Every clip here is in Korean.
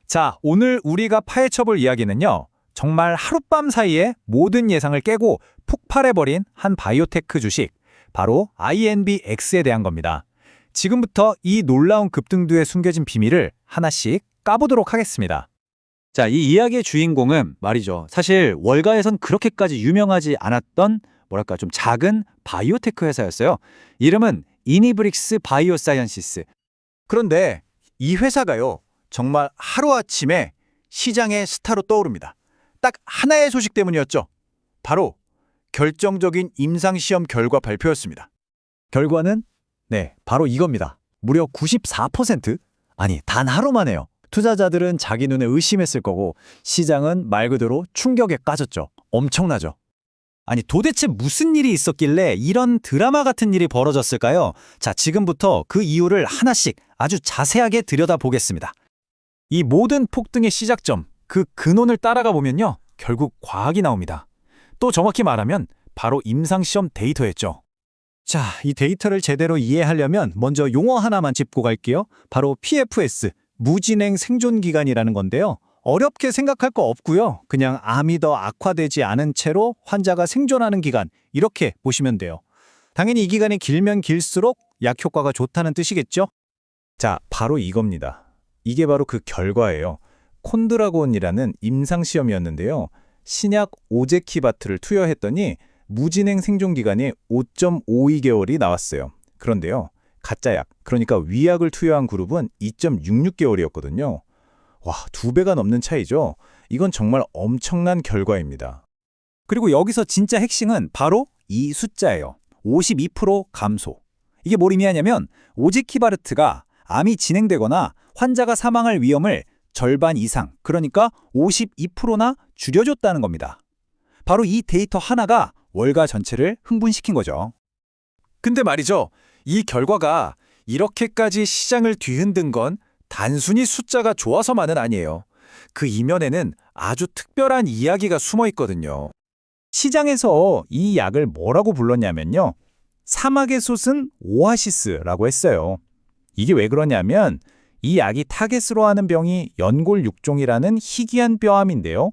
자, 오늘 우리가 파헤쳐볼 이야기는요. 정말 하룻밤 사이에 모든 예상을 깨고 폭발해버린 한 바이오테크 주식, 바로 INBX에 대한 겁니다. 지금부터 이 놀라운 급등주에 숨겨진 비밀을 하나씩 까보도록 하겠습니다. 자, 이 이야기의 주인공은 말이죠. 사실 월가에선 그렇게까지 유명하지 않았던 뭐랄까 좀 작은 바이오테크 회사였어요. 이름은 이니브릭스 바이오사이언시스. 그런데 이 회사가요, 정말 하루아침에 시장의 스타로 떠오릅니다. 딱 하나의 소식 때문이었죠. 바로 결정적인 임상시험 결과 발표였습니다. 결과는 바로 이겁니다. 무려 94%? 아니, 단 하루 만에요. 투자자들은 자기 눈에 의심했을 거고 시장은 말 그대로 충격에 빠졌죠. 엄청나죠. 아니, 도대체 무슨 일이 있었길래 이런 드라마 같은 일이 벌어졌을까요? 자, 지금부터 그 이유를 하나씩 아주 자세하게 들여다보겠습니다. 이 모든 폭등의 시작점, 그 근원을 따라가 보면요. 결국 과학이 나옵니다. 또 정확히 말하면 바로 임상시험 데이터였죠. 자, 이 데이터를 제대로 이해하려면 먼저 용어 하나만 짚고 갈게요. 바로 PFS, 무진행 생존기간이라는 건데요. 어렵게 생각할 거 없고요. 그냥 암이 더 악화되지 않은 채로 환자가 생존하는 기간, 이렇게 보시면 돼요. 당연히 이 기간이 길면 길수록 약 효과가 좋다는 뜻이겠죠? 자, 바로 이겁니다. 이게 바로 그 결과예요. 콘드라곤이라는 임상시험이었는데요. 신약 오제키바트를 투여했더니 무진행 생존기간이 5.52개월이 나왔어요. 그런데요, 가짜약, 그러니까 위약을 투여한 그룹은 2.66개월이었거든요. 와, 2배가 넘는 차이죠? 이건 정말 엄청난 결과입니다. 그리고 여기서 진짜 핵심은 바로 이 숫자예요. 52% 감소. 이게 뭘 의미하냐면 오제키바르트가 암이 진행되거나 환자가 사망할 위험을 절반 이상, 그러니까 52%나 줄여줬다는 겁니다. 바로 이 데이터 하나가 월가 전체를 흥분시킨 거죠. 근데 말이죠, 이 결과가 이렇게까지 시장을 뒤흔든 건 단순히 숫자가 좋아서만은 아니에요. 그 이면에는 아주 특별한 이야기가 숨어 있거든요. 시장에서 이 약을 뭐라고 불렀냐면요. 사막의 솟은 오아시스라고 했어요. 이게 왜 그러냐면 이 약이 타겟으로 하는 병이 연골육종이라는 희귀한 뼈암인데요.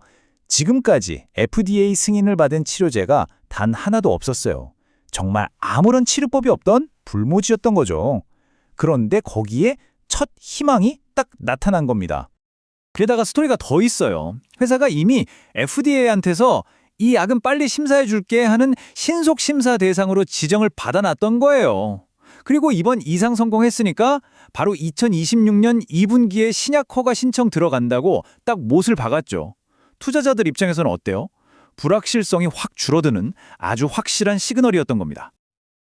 지금까지 FDA 승인을 받은 치료제가 단 하나도 없었어요. 정말 아무런 치료법이 없던 불모지였던 거죠. 그런데 거기에 첫 희망이 딱 나타난 겁니다. 게다가 스토리가 더 있어요. 회사가 이미 FDA한테서 이 약은 빨리 심사해 줄게 하는 신속 심사 대상으로 지정을 받아놨던 거예요. 그리고 이번 이상 성공했으니까 바로 2026년 2분기에 신약 허가 신청 들어간다고 딱 못을 박았죠. 투자자들 입장에서는 어때요? 불확실성이 확 줄어드는 아주 확실한 시그널이었던 겁니다.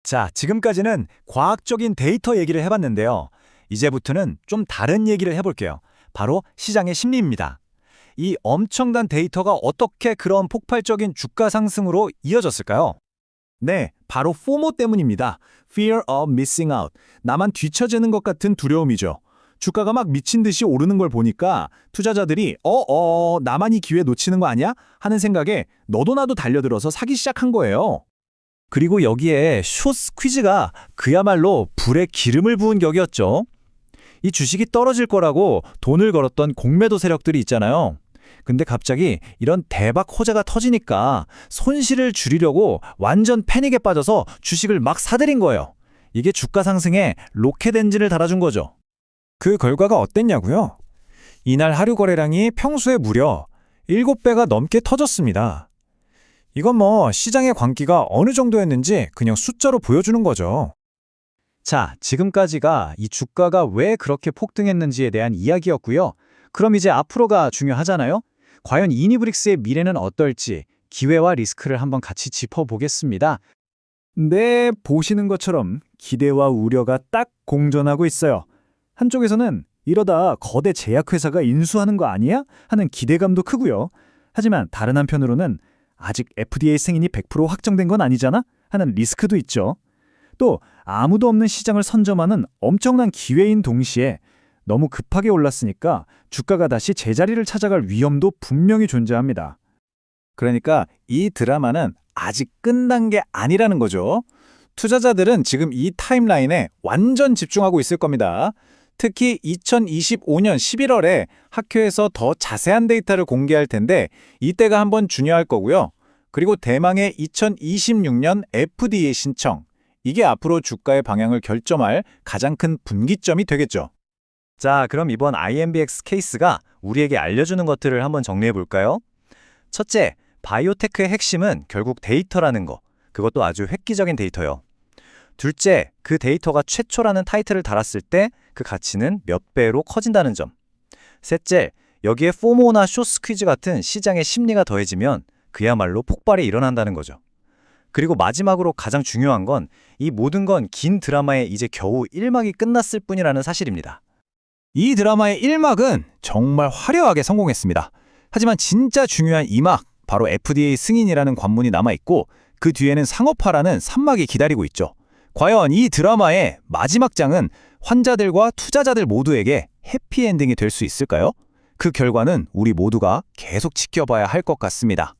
자, 지금까지는 과학적인 데이터 얘기를 해봤는데요. 이제부터는 좀 다른 얘기를 해볼게요. 바로 시장의 심리입니다. 이 엄청난 데이터가 어떻게 그런 폭발적인 주가 상승으로 이어졌을까요? 네, 바로 포모 때문입니다. Fear of missing out. 나만 뒤처지는 것 같은 두려움이죠. 주가가 막 미친 듯이 오르는 걸 보니까 투자자들이 나만 이 기회 놓치는 거 아니야? 하는 생각에 너도 나도 달려들어서 사기 시작한 거예요. 그리고 여기에 숏 스퀴즈가 그야말로 불에 기름을 부은 격이었죠. 이 주식이 떨어질 거라고 돈을 걸었던 공매도 세력들이 있잖아요. 근데 갑자기 이런 대박 호재가 터지니까 손실을 줄이려고 완전 패닉에 빠져서 주식을 막 사들인 거예요. 이게 주가 상승에 로켓 엔진을 달아준 거죠. 그 결과가 어땠냐고요? 이날 하루 거래량이 평소에 무려 7배가 넘게 터졌습니다. 이건 뭐 시장의 광기가 어느 정도였는지 그냥 숫자로 보여주는 거죠. 자, 지금까지가 이 주가가 왜 그렇게 폭등했는지에 대한 이야기였고요. 그럼 이제 앞으로가 중요하잖아요? 과연 이니브릭스의 미래는 어떨지 기회와 리스크를 한번 같이 짚어보겠습니다. 네, 보시는 것처럼 기대와 우려가 딱 공존하고 있어요. 한쪽에서는 이러다 거대 제약회사가 인수하는 거 아니야? 하는 기대감도 크고요. 하지만 다른 한편으로는 아직 FDA 승인이 100% 확정된 건 아니잖아? 하는 리스크도 있죠. 또 아무도 없는 시장을 선점하는 엄청난 기회인 동시에 너무 급하게 올랐으니까 주가가 다시 제자리를 찾아갈 위험도 분명히 존재합니다. 그러니까 이 드라마는 아직 끝난 게 아니라는 거죠. 투자자들은 지금 이 타임라인에 완전 집중하고 있을 겁니다. 특히 2025년 11월에 학회에서 더 자세한 데이터를 공개할 텐데 이때가 한번 중요할 거고요. 그리고 대망의 2026년 FDA 신청. 이게 앞으로 주가의 방향을 결정할 가장 큰 분기점이 되겠죠. 자, 그럼 이번 IMBX 케이스가 우리에게 알려주는 것들을 한번 정리해 볼까요? 첫째, 바이오테크의 핵심은 결국 데이터라는 거. 그것도 아주 획기적인 데이터요. 둘째, 그 데이터가 최초라는 타이틀을 달았을 때 그 가치는 몇 배로 커진다는 점. 셋째, 여기에 포모나 쇼스퀴즈 같은 시장의 심리가 더해지면 그야말로 폭발이 일어난다는 거죠. 그리고 마지막으로 가장 중요한 건 이 모든 건 긴 드라마의 이제 겨우 1막이 끝났을 뿐이라는 사실입니다. 이 드라마의 1막은 정말 화려하게 성공했습니다. 하지만 진짜 중요한 2막, 바로 FDA 승인이라는 관문이 남아있고 그 뒤에는 상업화라는 3막이 기다리고 있죠. 과연 이 드라마의 마지막 장은 환자들과 투자자들 모두에게 해피엔딩이 될 수 있을까요? 그 결과는 우리 모두가 계속 지켜봐야 할 것 같습니다.